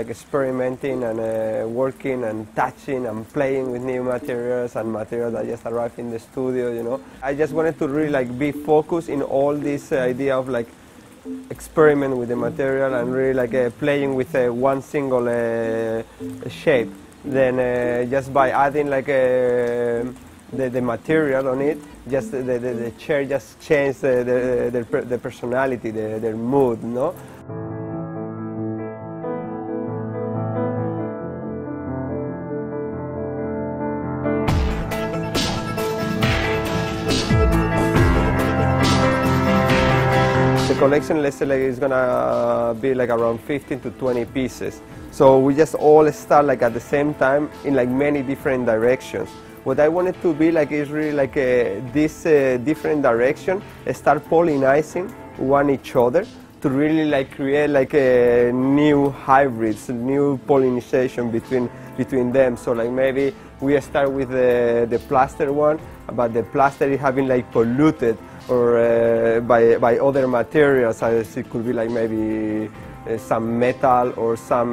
like experimenting and working and touching and playing with new materials and materials that just arrived in the studio, you know. I just wanted to really like be focused in all this idea of like experiment with the material and really like playing with one single shape. Then just by adding like the material on it, just the chair just changed the personality, their mood, no? The collection, let's say, like, is gonna be like around 15 to 20 pieces. So we just all start like at the same time in like many different directions. What I wanted to be like is really like this different direction, start pollinizing one each other to really like create like new hybrids, new pollinization between them. So like maybe we start with the plaster one, but the plaster is having like polluted or by other materials, as it could be like maybe some metal or some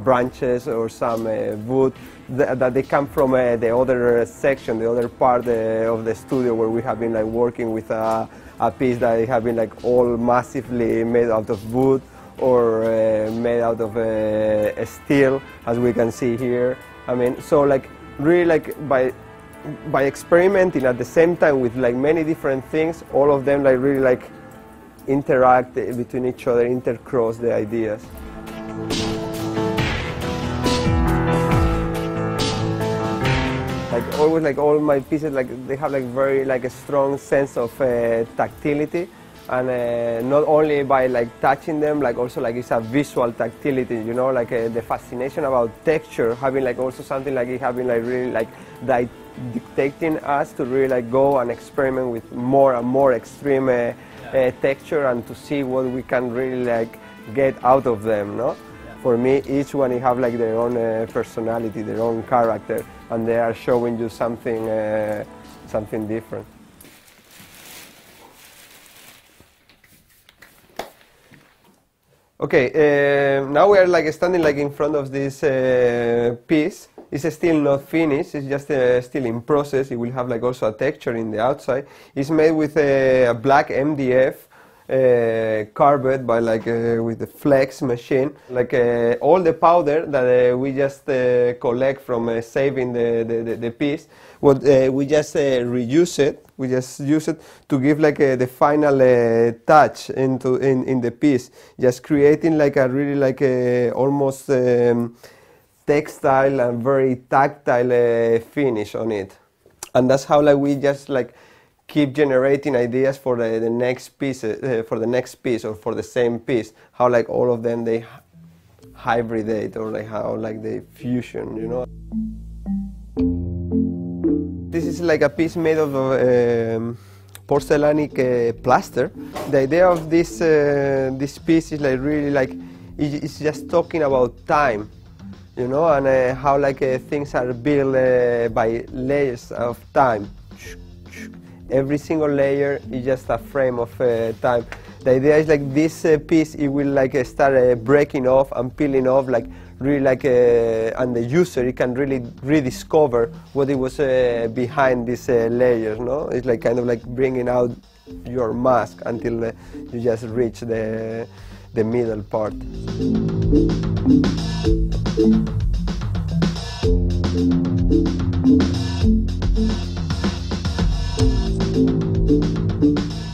branches or some wood that they come from the other section, the other part of the studio where we have been like working with a piece that have been like all massively made out of wood or made out of steel, as we can see here. I mean, so like really like by experimenting at the same time with like many different things, all of them like really like interact between each other, intercross the ideas. Like always, like all my pieces, like they have like very like a strong sense of tactility, and not only by like touching them, like also like it's a visual tactility, you know, like the fascination about texture, having like also something like it having like really like dictating us to really like go and experiment with more and more extreme texture and to see what we can really like get out of them, no? Yeah. For me, each one have like their own personality, their own character, and they are showing you something something different. Okay, now we are like standing like in front of this piece. It's still not finished, it's just still in process. It will have like also a texture in the outside. It's made with a black MDF carved by like with the flex machine. Like all the powder that we just collect from saving the piece, what we just reuse it. We just use it to give like the final touch in the piece, just creating like a really like almost textile and very tactile finish on it. And that's how like we just like keep generating ideas for the next piece, for the next piece or for the same piece, how like all of them they hybridate or like how like they fusion, you know. This is like a piece made of porcelainic plaster. The idea of this this piece is like really like it's just talking about time, you know, and how like things are built by layers of time. Every single layer is just a frame of time. The idea is like this piece, it will like start breaking off and peeling off, like really like, and the user, it can really rediscover what it was behind these layers, no? It's like kind of like bringing out your mask until you just reach the middle part.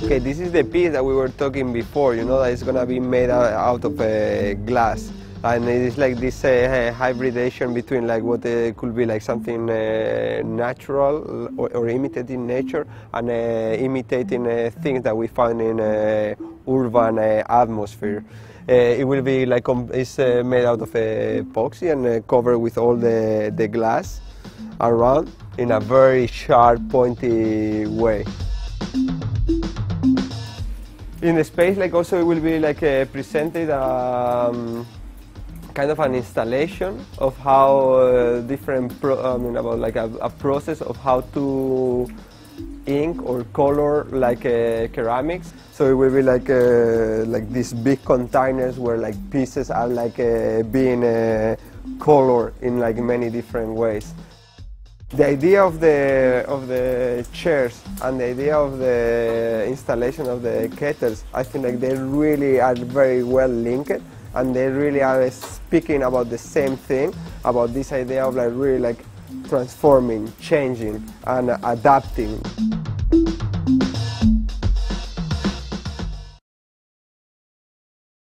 Okay, this is the piece that we were talking before, you know, that it's gonna be made out of glass. And it is like this hybridation between like what could be like something natural or imitated in nature and imitating things that we find in urban atmosphere. It will be like it's made out of epoxy and covered with all the glass around in a very sharp, pointy way. In the space, like also it will be like presented kind of an installation of how different, about like a process of how to ink or color like ceramics. So it will be like these big containers where like pieces are like being colored in like many different ways. The idea of the chairs and the idea of the installation of the kettles, I think like they really are very well linked, and they really are speaking about the same thing, about this idea of like really like transforming, changing and adapting.